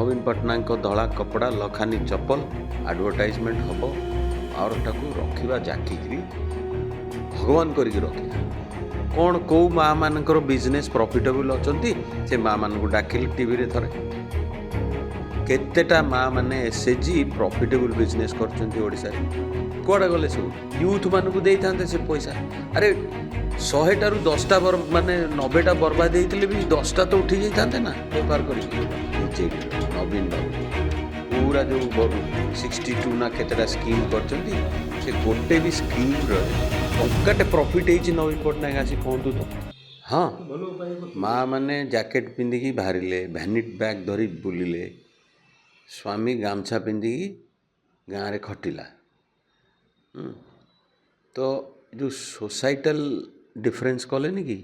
नवीन पट्टनायक धड़ा कपड़ा लखानी चप्पल आडभटाइजमेंट हम पावरटा को रखा जाकिकी भगवान करी रखा कौन कौ माँ मानकर बिजनेस प्रॉफिटेबल अच्छा से माँ मान डाकिली टीवी थरे केतेटा माँ माने एसएचजी प्रॉफिटेबल बिजनेस करशार कौड़ा गले सब यूथ मानक दे था से पैसा अरे 100टारू 10टा माने 90टा बर्बाद होते भी 10टा तो उठी जाते ना बेपार कर नवीन बाबू पूरा जो 62 ना केतेटा स्कीम कर गोटे भी स्कीम टंकाटे प्रॉफिट होती नवीन पट्टनायक आसी कहतु तो हाँ माँ मैंने जैकेट पिंधिकी बाहर भैनिट बैग धरी बुलिले स्वामी गामछा पिंधिकी गाँव में खटिला तो जो सोसाइटल डिफरेंस कले कि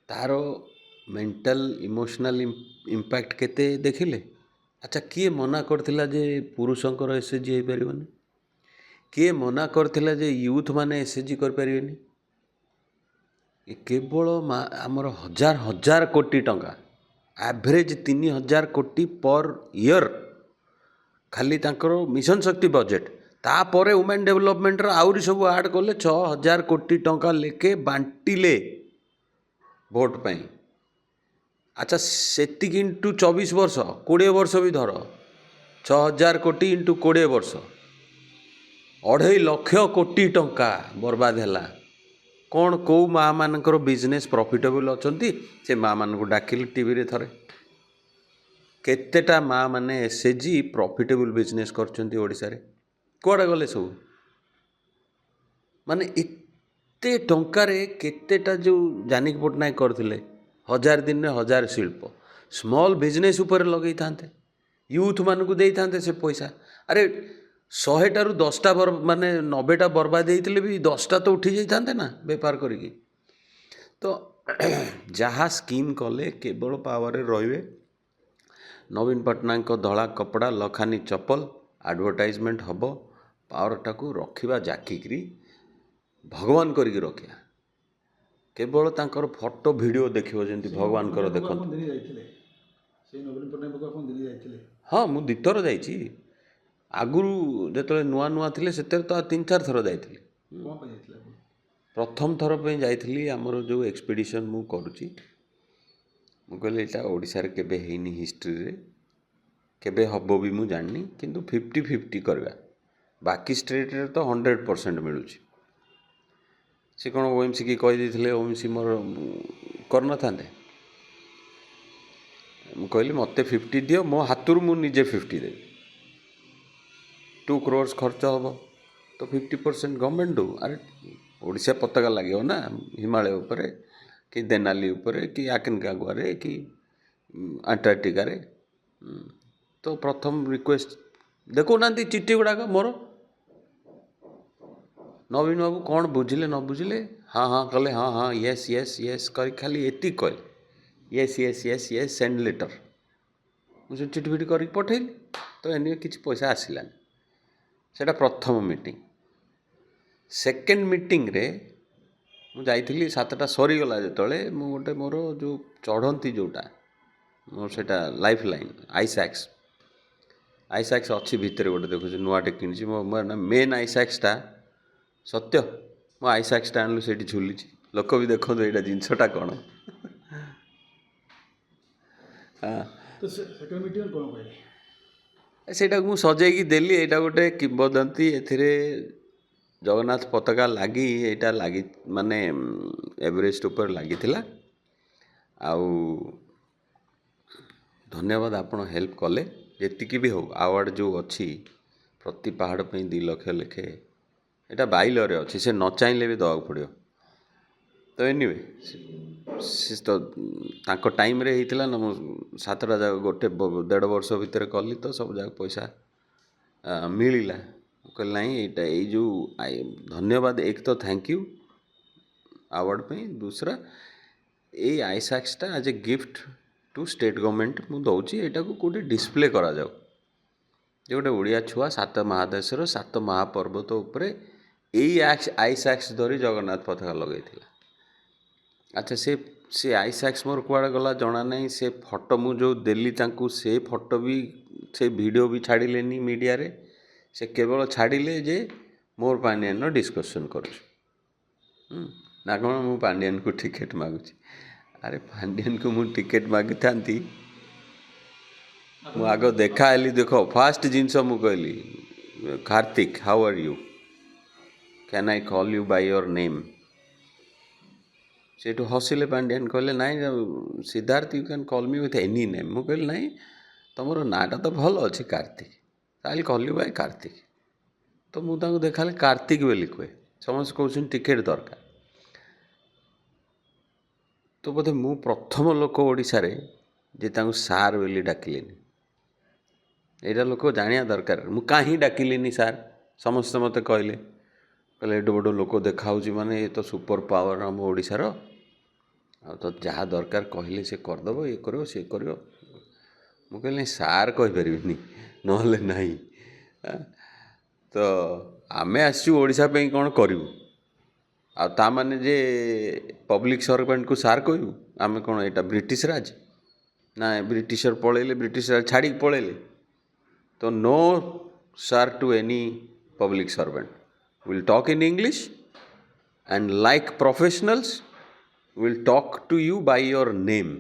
तार मेंटल इमोशनल इम्पैक्ट केते देखिले। अच्छा किए मना करथिला जे पुरुषंकर एसएचजी हो पारिबनी किए मना करथिला जे यूथ माने एसएचजी कर पारिबनी केवल आमर हजार हजार कोटी टंका एवरेज 3000 कोटी पर ईयर खाली तांकर मिशन शक्ति बजेट तापर वुमेन डेवलपमेंट आउरी सब आड कले 6000 कोटी टंका लेके बांटिले भोट पाई। अच्छा सेतिक इंटू 24 वर्ष 20 वर्ष भी धर 6000 कोटी इंटू 20 वर्ष 2.5 लाख कोटी टंका बर्बाद है कौन कौ माँ मानकर बिजनेस प्रॉफिटेबल अच्छा से माँ मान डाकिली टीवी थरे केतेटा माँ माने एसएचजी प्रॉफिटेबल बिजनेस करशार कौड़ा गले सब माने एते टंकार केतेटा जो जानिक पट्टनायक करथिले 1000 दिन में 1000 शिल्प स्मॉल बिजनेस उपर लगे था यूथ मानक दे था से पैसा अरे 100टारू 10टा माने 90टा बर्बाद होते भी 10टा तो उठी जाते ना बेपार करी तो जहाँ स्कीम कले केवल पावर रे नवीन पट्टनायक धड़ा कपड़ा लखानी चप्पल आडभटाइजमेंट हम पावरटा को रखा जाकिकी भगवान करी रखा केवल तांकर फोटो वीडियो देखियो जंती भगवान कर देखो हाँ मु दिथर जाइछि आगुरु जेतले नुआ नुआ थिले सेते तो 3-4 थर जाइथिली प्रथम थर पे जाइथिली हमर जो एक्सपीडिशन मु करूची मु कहले एटा ओडिसा रे केबे हेनी हिस्ट्री रे केबे हबो भी मु जाननी किंतु 50-50 करवा बाकी स्टेट रे तो 100% मिलुची से कौन ओएमसी की कही देते ओएमसी मोर कर न था कहली मत 50 दियो मो हाथ मु निजे 50 देवी 2 crore खर्च हम तो 50% गवर्नमेंट दो अरे ओडिशा पताका लगे ना हिमालय उपरे कि देनाली उपरे कि आकिनकागुआ रे कि अंटार्कटिका रे तो प्रथम रिक्वेस्ट देखो ना चिट्ठी गुड़ाक मोर नवीन बाबू कौन बुझिले न बुझिले हाँ हाँ कले हाँ हाँ येस येस येस कर खाली एति कह yes yes yes yes send letter मुझे चिठी फिटी कर पठेली तो एने किसी पैसा आसलानी सेटा प्रथम मीटिंग सेकेंड मीटिंग रे मु जाइथिली 7टा सरीगला जिते गोटे मोर जो चढ़ती जोटा मोर सेटा लाइफ लाइन आईसैक्स अच्छी भितर गोटे देखुच नुआटे कि मो मेन आईसैक्सटा सत्य मो आईसैक्सटा आनलु से झुली लोक भी देखो यहाँ जिनसटा कौन हाँ सेटा मु सजेकी देली एटा गोटे किंवदंती एथिरे जगन्नाथ पताका लगी एटा लगी माने एवरेस्ट ऊपर लगी थिला आउ धन्यवाद आपण हेल्प कले जेतिकी भी हो अवार्ड जो अच्छी प्रति पहाड़ पे 2 लाख लेखे एटा बाइलरे अच्छी से न चाहिए भी दवाक पड़ो तो एनीवे तो तांको टाइम रे हितला न 7टा जगह गोटे 1.5 वर्ष भितर कली तो सब जगह पैसा मिलला कहल नहीं एटा ये जो धन्यवाद एक तो थैंक यू अवार्ड पे दूसरा ये आईसैक्सटा as a gift to state government मु दौची एटा को कोटे डिस्प्ले करा जाऊ जे गोटे ओडिया छुआ 7 महादेशर 7 महापर्वत उपरे यही आईसैक्स धरी जगन्नाथ पताका लगे। अच्छा से से आईसैक्स मोर कुआड़े गला जना नहीं से फोटो मु जो देली तांकू से फोटो भी से वीडियो भी छाड़िलेनी मीडिया रे से केवल छाड़िले जे मोर पांडियन डिस्कशन करूँ ना कौन मु पांडियन को टिकेट मागुची अरे पांडियन को मु टिकेट मागी थांती मु आग देखा हेली देखो फास्ट जिनस मु कहली Kartik how are you can I call you by your name से हसिले पांडियन कहले नाई Siddharth you can call me with any name मु कहली नाई तुमर नाटा तो भल अच्छे Kartik I call you by Kartik तो मुझे देखा कार्तिक बोली कहे समस्त कौन टिकेट दरकार तो बोधे मु प्रथम लोक ओडिशा रे जे तांको सार बोली डाकिलेनी एटा लोक जानिया दरकार मु कहीं डाकिलेनी सार समस्त मते कहले कहले एडो बड़ लोक देखा माने ये तो सुपर पावर आम ओडिशार आ तो जहाँ दरकार कहले से करदेव ये कर सी कर मु कहले सार कहीपरि नहले नहीं तो आमे आसचु ओडिशा पे कौन करूँ आ माने जे पब्लिक सर्वेंट को सार कहूँ आम कौन यहाँ ब्रिटिश राज ना ब्रिटिशर पलैले ब्रिटिश राज छाड़ी पलैले तो no sir to any public servant will talk in English and like professionals will talk to you by your name